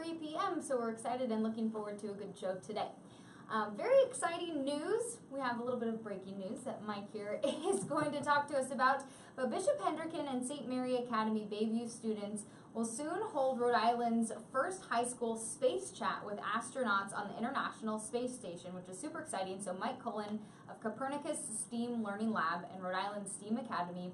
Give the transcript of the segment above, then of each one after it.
3 p.m., so we're excited and looking forward to a good show today. Very exciting news. We have a little bit of breaking news that Mike here is going to talk to us about. But Bishop Hendricken and St. Mary Academy Bayview students will soon hold Rhode Island's first high school space chat with astronauts on the International Space Station, which is super exciting. So Mike Cullen of Copernicus STEAM Learning Lab and Rhode Island STEAM Academy.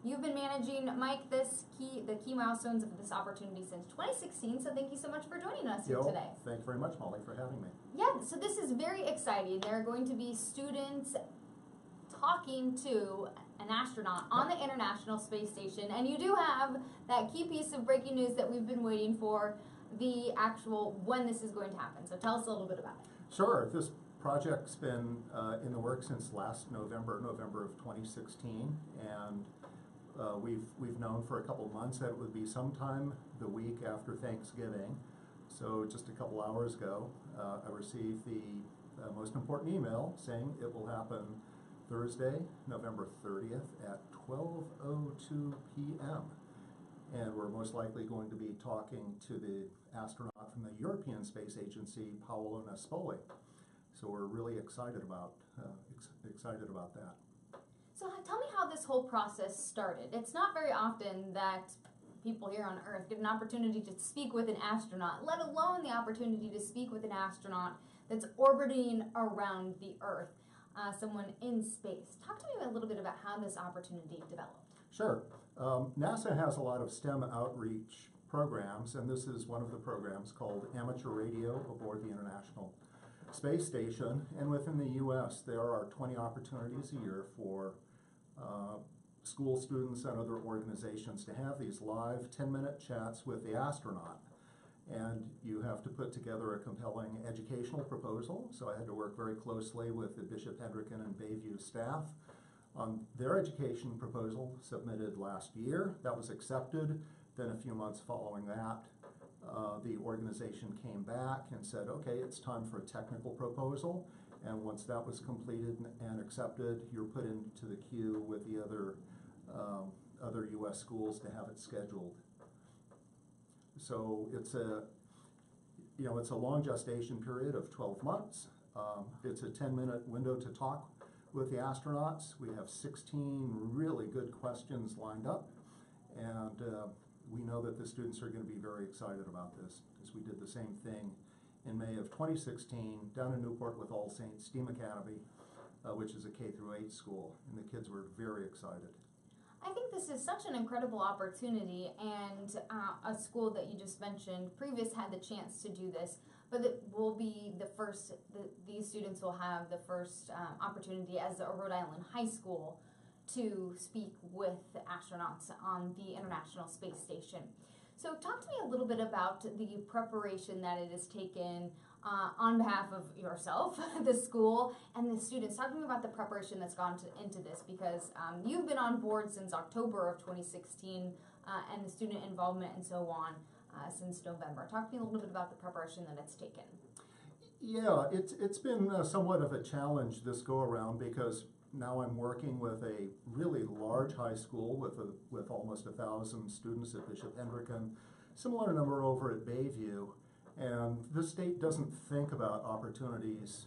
You've been managing, Mike, the key milestones of this opportunity since 2016, so thank you so much for joining us here today. Thank you very much, Molly, for having me. Yeah, so this is very exciting. There are going to be students talking to an astronaut on the International Space Station, and you do have that key piece of breaking news that we've been waiting for, the actual when this is going to happen. So tell us a little bit about it. Sure. This project's been in the works since last November of 2016, and we've known for a couple months that it would be sometime the week after Thanksgiving. So just a couple hours ago, I received the most important email saying it will happen Thursday, November 30th at 12:02 p.m. And we're most likely going to be talking to the astronaut from the European Space Agency, Paolo Nespoli. So we're really excited about that. So tell me how this whole process started. It's not very often that people here on Earth get an opportunity to speak with an astronaut, let alone the opportunity to speak with an astronaut that's orbiting around the Earth, someone in space. Talk to me a little bit about how this opportunity developed. Sure. NASA has a lot of STEM outreach programs, and this is one of the programs called Amateur Radio aboard the International Space Station. And within the U.S., there are 20 opportunities a year for school students and other organizations to have these live 10-minute chats with the astronaut. And you have to put together a compelling educational proposal. So I had to work very closely with the Bishop Hendricken and Bayview staff on their education proposal submitted last year. That was accepted. Then a few months following that, the organization came back and said, okay, it's time for a technical proposal. And once that was completed and accepted, you're put into the queue with the other U.S. schools to have it scheduled. So it's a long gestation period of 12 months. It's a 10-minute window to talk with the astronauts. We have 16 really good questions lined up, and we know that the students are going to be very excited about this because we did the same thing in May of 2016 down in Newport with All Saints STEAM Academy, which is a K-8 school, and the kids were very excited. I think this is such an incredible opportunity, and a school that you just mentioned previous had the chance to do this, but it will be the first, these students will have the first opportunity as a Rhode Island high school to speak with astronauts on the International Space Station. So talk to me a little bit about the preparation that it has taken on behalf of yourself, the school, and the students. Talk to me about the preparation that's gone into this, because you've been on board since October of 2016 and the student involvement and so on since November. Talk to me a little bit about the preparation that it's taken. Yeah, it's been somewhat of a challenge this go-around because now I'm working with a really large high school with almost 1,000 students at Bishop Hendricken, similar number over at Bayview, and the state doesn't think about opportunities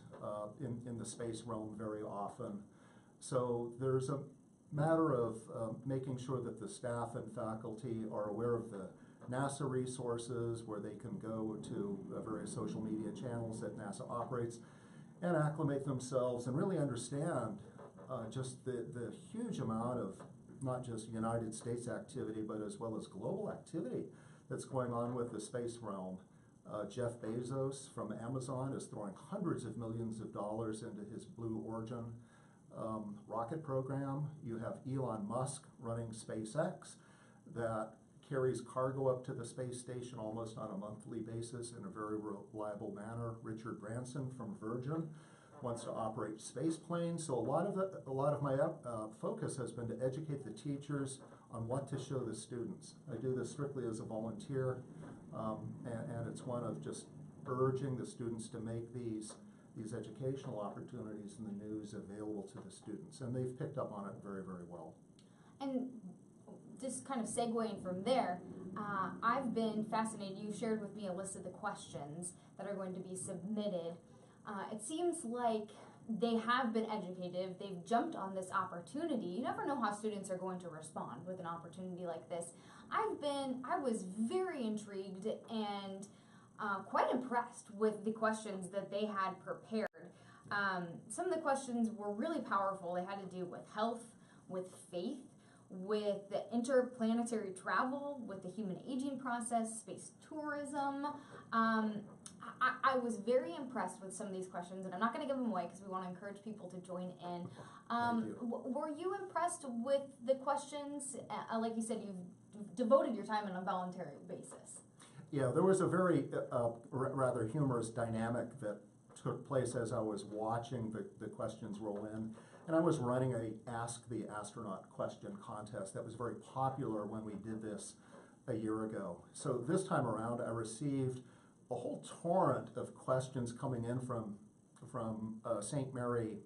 in the space realm very often. So there's a matter of making sure that the staff and faculty are aware of the NASA resources, where they can go to various social media channels that NASA operates and acclimate themselves and really understand just the huge amount of not just United States activity, but as well as global activity that's going on with the space realm. Jeff Bezos from Amazon is throwing hundreds of millions of dollars into his Blue Origin rocket program. You have Elon Musk running SpaceX that carries cargo up to the space station almost on a monthly basis in a very reliable manner. Richard Branson from Virgin wants to operate space planes. So a lot of my focus has been to educate the teachers on what to show the students. I do this strictly as a volunteer, and it's one of just urging the students to make these educational opportunities in the news available to the students, and they've picked up on it very, very well. And just kind of segueing from there, I've been fascinated. You shared with me a list of the questions that are going to be submitted. It seems like they have been educated. They've jumped on this opportunity. You never know how students are going to respond with an opportunity like this. I was very intrigued and quite impressed with the questions that they had prepared. Some of the questions were really powerful. They had to do with health, with faith, with the interplanetary travel, with the human aging process, space tourism. I was very impressed with some of these questions, and I'm not going to give them away because we want to encourage people to join in. Were you impressed with the questions? Like you said, you've devoted your time on a voluntary basis. Yeah, there was a very rather humorous dynamic that took place as I was watching the questions roll in. And I was running a Ask the Astronaut question contest that was very popular when we did this a year ago. So this time around, I received a whole torrent of questions coming in from St. Mary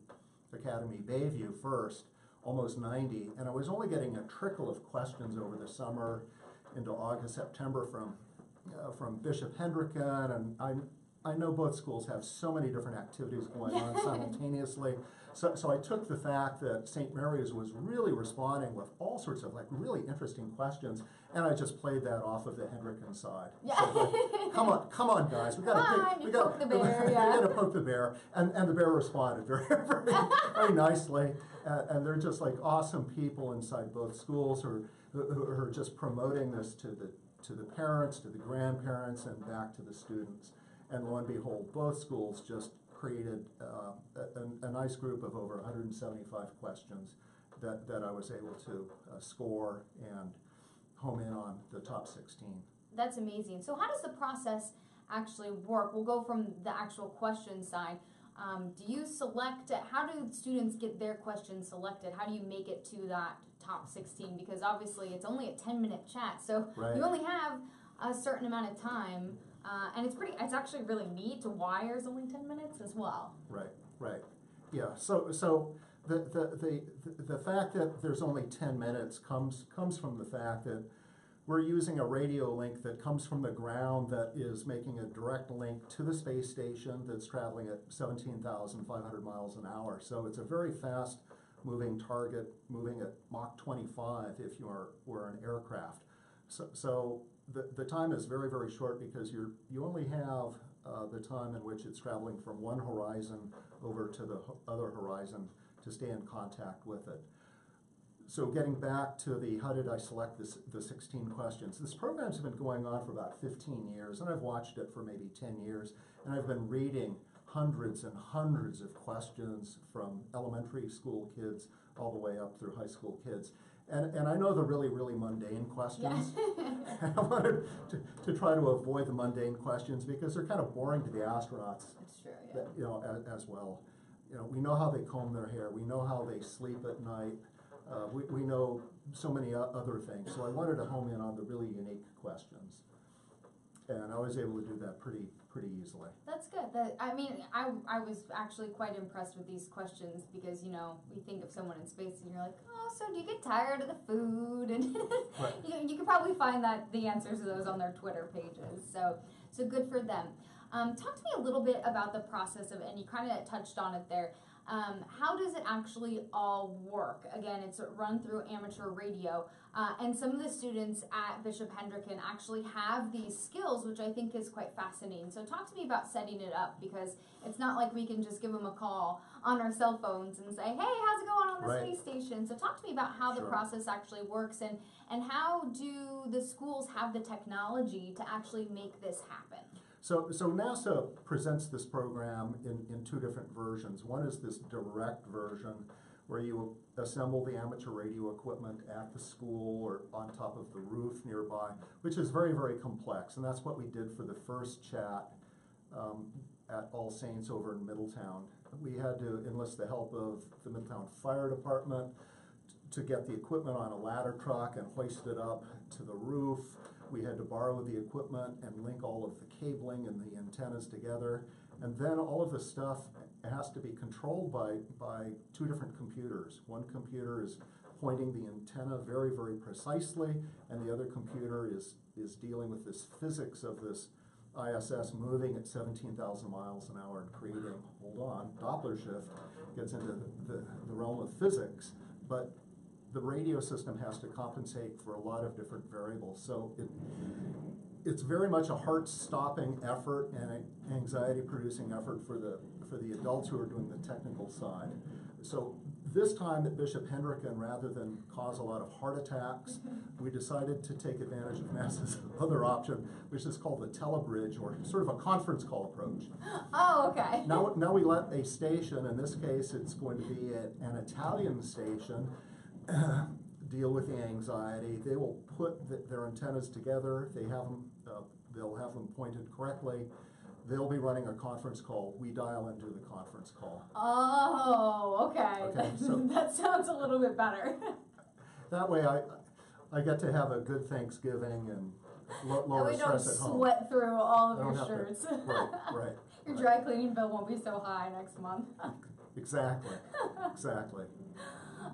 Academy Bayview first, almost 90, and I was only getting a trickle of questions over the summer into August, September from Bishop Hendricken, and I know both schools have so many different activities going on simultaneously. So I took the fact that St. Mary's was really responding with all sorts of like really interesting questions, and I just played that off of the Hendricken side. Yeah. So like, come on, guys, we gotta poke the bear. we gotta poke the bear, and the bear responded very nicely, and they're just like awesome people inside both schools who are just promoting this to the parents, to the grandparents, and back to the students. And lo and behold, both schools just created a nice group of over 175 questions that I was able to score and home in on the top 16. That's amazing. So how does the process actually work? We'll go from the actual question side. Do you select, how do students get their questions selected? How do you make it to that top 16? Because obviously it's only a 10-minute chat, so right. You only have a certain amount of time. And it's actually really neat to why there's only 10 minutes as well. Right. Yeah. So the fact that there's only 10 minutes comes from the fact that we're using a radio link that comes from the ground that is making a direct link to the space station that's traveling at 17,500 miles an hour. So it's a very fast moving target, moving at Mach 25 if you were an aircraft. So the time is very, very short because you only have the time in which it's traveling from one horizon over to the other horizon to stay in contact with it. So getting back to how did I select the 16 questions? This program's been going on for about 15 years, and I've watched it for maybe 10 years, and I've been reading hundreds and hundreds of questions from elementary school kids all the way up through high school kids. And I know the really, really mundane questions. Yeah. I wanted to try to avoid the mundane questions because they're kind of boring to the astronauts. That's true, yeah. As well. We know how they comb their hair. We know how they sleep at night. We know so many other things. So I wanted to home in on the really unique questions. And I was able to do that pretty easily. That's good. I was actually quite impressed with these questions because, we think of someone in space and you're like, oh, so do you get tired of the food? And right. you could probably find the answers to those on their Twitter pages. So good for them. Talk to me a little bit about the process of, and you kind of touched on it there. How does it actually all work? Again, it's run through amateur radio, and some of the students at Bishop Hendricken actually have these skills, which I think is quite fascinating. So talk to me about setting it up, because it's not like we can just give them a call on our cell phones and say, hey, how's it going on the right. space station? So talk to me about how the process actually works, and how do the schools have the technology to actually make this happen? So NASA presents this program in two different versions. One is this direct version where you assemble the amateur radio equipment at the school or on top of the roof nearby, which is very, very complex. And that's what we did for the first chat at All Saints over in Middletown. We had to enlist the help of the Middletown Fire Department to get the equipment on a ladder truck and hoist it up to the roof. We had to borrow the equipment and link all of the cabling and the antennas together. And then all of the stuff has to be controlled by two different computers. One computer is pointing the antenna very, very precisely, and the other computer is dealing with this physics of this ISS moving at 17,000 miles an hour and creating, hold on, Doppler shift gets into the realm of physics, but the radio system has to compensate for a lot of different variables. So it's very much a heart-stopping effort and an anxiety-producing effort for the adults who are doing the technical side. So this time at Bishop Hendricken, rather than cause a lot of heart attacks, we decided to take advantage of NASA's other option, which is called the telebridge, or sort of a conference call approach. Oh, okay. Now we let a station, in this case it's going to be an Italian station, deal with the anxiety. They will put their antennas together. They'll have them pointed correctly. They'll be running a conference call. We dial into the conference call. Oh, okay. Okay, so that sounds a little bit better. that way I get to have a good Thanksgiving and lower stress at home. We don't sweat through all of I don't your have to- shirts. Right. Your dry cleaning bill won't be so high next month. Exactly.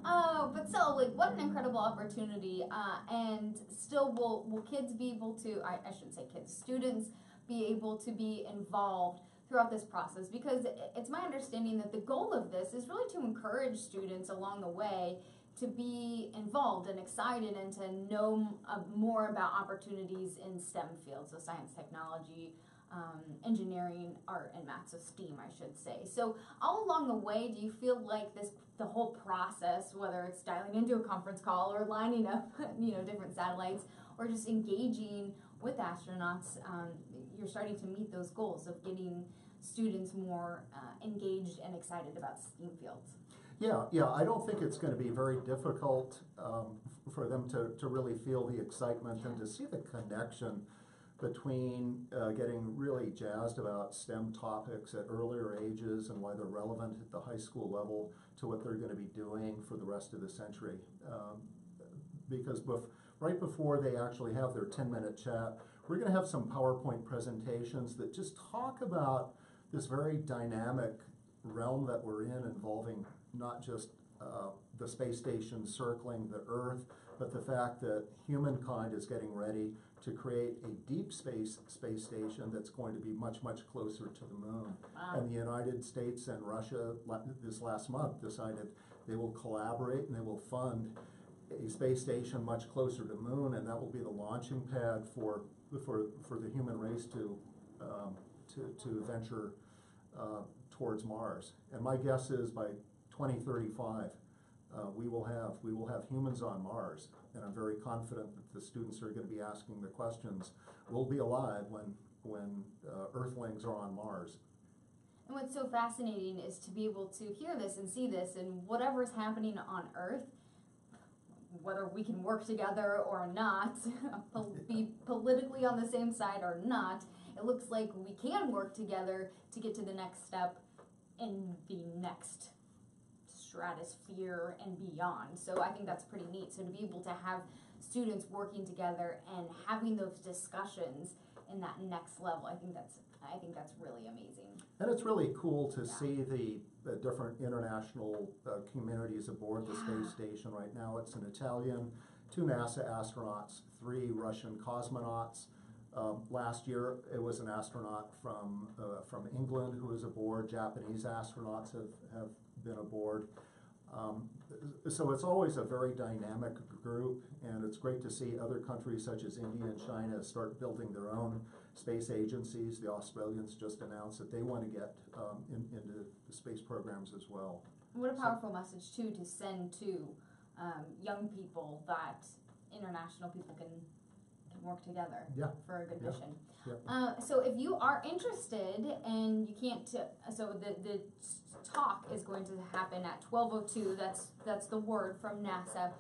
But still, like, what an incredible opportunity. And still, will kids be able to, I shouldn't say kids, students be able to be involved throughout this process? Because it's my understanding that the goal of this is really to encourage students along the way to be involved and excited and to know more about opportunities in STEM fields, so science, technology, engineering, art, and math, so STEAM, I should say. So all along the way, do you feel like the whole process, whether it's dialing into a conference call or lining up, different satellites, or just engaging with astronauts, you're starting to meet those goals of getting students more engaged and excited about STEAM fields? Yeah, I don't think it's going to be very difficult for them to really feel the excitement and to see the connection between getting really jazzed about STEM topics at earlier ages and why they're relevant at the high school level to what they're going to be doing for the rest of the century. Because right before they actually have their 10-minute chat, we're going to have some PowerPoint presentations that just talk about this very dynamic realm that we're in, involving not just the space station circling the Earth, but the fact that humankind is getting ready to create a deep space station that's going to be much, much closer to the moon. Wow. And the United States and Russia this last month decided they will collaborate and they will fund a space station much closer to the moon, and that will be the launching pad for the human race to venture towards Mars. And my guess is by 2035, we will have humans on Mars, and I'm very confident that the students who are going to be asking the questions will be alive when Earthlings are on Mars. And what's so fascinating is to be able to hear this and see this, and whatever's happening on Earth, whether we can work together or not, be politically on the same side or not, it looks like we can work together to get to the next step in the next stratosphere and beyond. So I think that's pretty neat. So to be able to have students working together and having those discussions in that next level, I think that's really amazing. And it's really cool to see the different international communities aboard the space station right now. It's an Italian, 2 NASA astronauts, 3 Russian cosmonauts. Last year it was an astronaut from England who was aboard. Japanese astronauts have been aboard. So it's always a very dynamic group, and it's great to see other countries such as India and China start building their own space agencies. The Australians just announced that they want to get into the space programs as well. What a powerful message too to send to young people, that international people can work together for a good mission. Yeah. So if you are interested and you can't, so the talk is going to happen at 12:02. That's the word from NASA.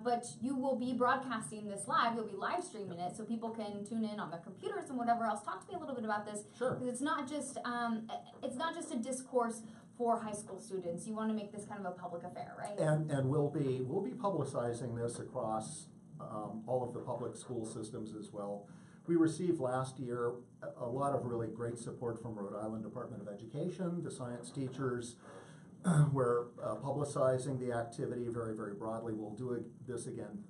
But you will be broadcasting this live. You'll be live streaming it, so people can tune in on their computers and whatever else. Talk to me a little bit about this, Sure. because it's not just a discourse for high school students. You want to make this kind of a public affair, right? And we'll be publicizing this across all of the public school systems as well. We received last year a lot of really great support from Rhode Island Department of Education, the science teachers, we're publicizing the activity very, very broadly. We'll do this again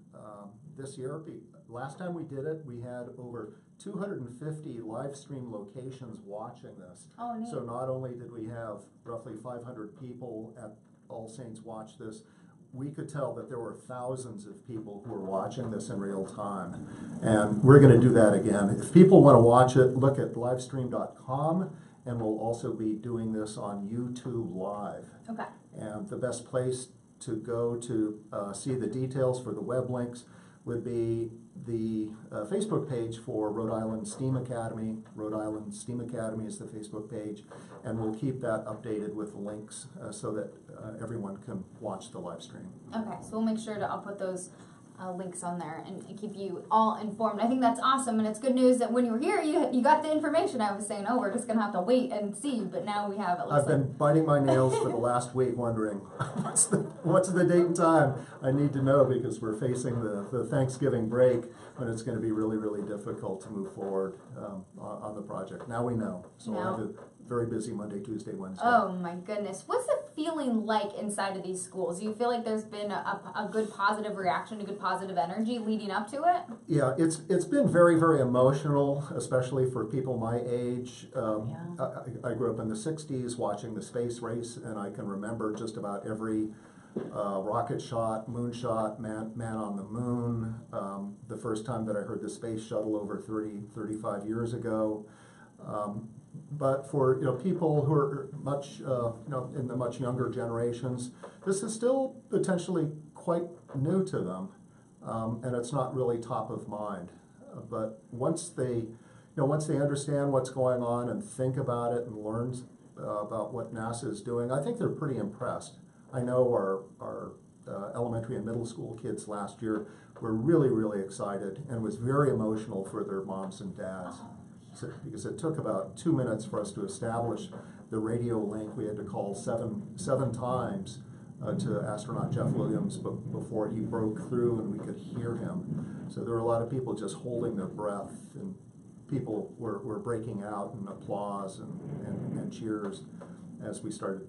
this year. Last time we did it, we had over 250 live stream locations watching this. Oh, neat. So not only did we have roughly 500 people at All Saints watch this, we could tell that there were thousands of people who were watching this in real time. And we're going to do that again. If people want to watch it, look at livestream.com, and we'll also be doing this on YouTube Live. Okay. And the best place to go to see the details for the web links would be the Facebook page for Rhode Island STEAM Academy. Rhode Island STEAM Academy is the Facebook page, and we'll keep that updated with links so that everyone can watch the live stream. Okay, so we'll make sure I'll put those links on there and keep you all informed. I think that's awesome, and it's good news that when you were here, you got the information. I was saying, oh, we're just going to have to wait and see, but now we have it. I've been biting my nails for the last week wondering, what's the date and time? I need to know because we're facing the Thanksgiving break when it's going to be really, really difficult to move forward on the project. Now we know. So we'll have a very busy Monday, Tuesday, Wednesday. Oh my goodness. What's the feeling like inside of these schools? Do you feel like there's been a good positive reaction, a good positive energy leading up to it? Yeah, it's been very, very emotional, especially for people my age. I grew up in the 60s watching the space race, and I can remember just about every rocket shot, moon shot, man on the moon. The first time that I heard the space shuttle over 35 years ago. But for people who are much in the much younger generations, this is still potentially quite new to them, and it's not really top of mind. But once they understand what's going on and think about it and learn about what NASA is doing, I think they're pretty impressed. I know our elementary and middle school kids last year were really, really excited and was very emotional for their moms and dads. Because it took about 2 minutes for us to establish the radio link. We had to call seven times to astronaut Jeff Williams before he broke through and we could hear him. So there were a lot of people just holding their breath, and people were breaking out in applause and cheers as we started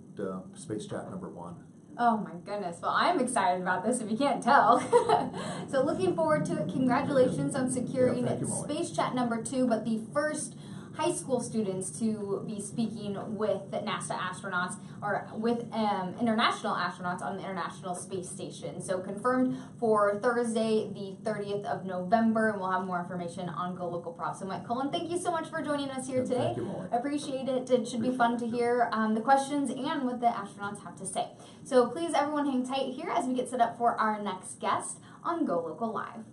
Space Chat #1. Oh my goodness. Well, I'm excited about this if you can't tell. So looking forward to it. Congratulations on securing Space Chat #2, but the first high school students to be speaking with NASA astronauts or with international astronauts on the International Space Station. So confirmed for Thursday, the 30th of November, and we'll have more information on GoLocal Props. So Mike Cullen, thank you so much for joining us here today. Thank you, Molly. I appreciate it. It should be fun to hear the questions and what the astronauts have to say. So please, everyone, hang tight here as we get set up for our next guest on GoLocal Live.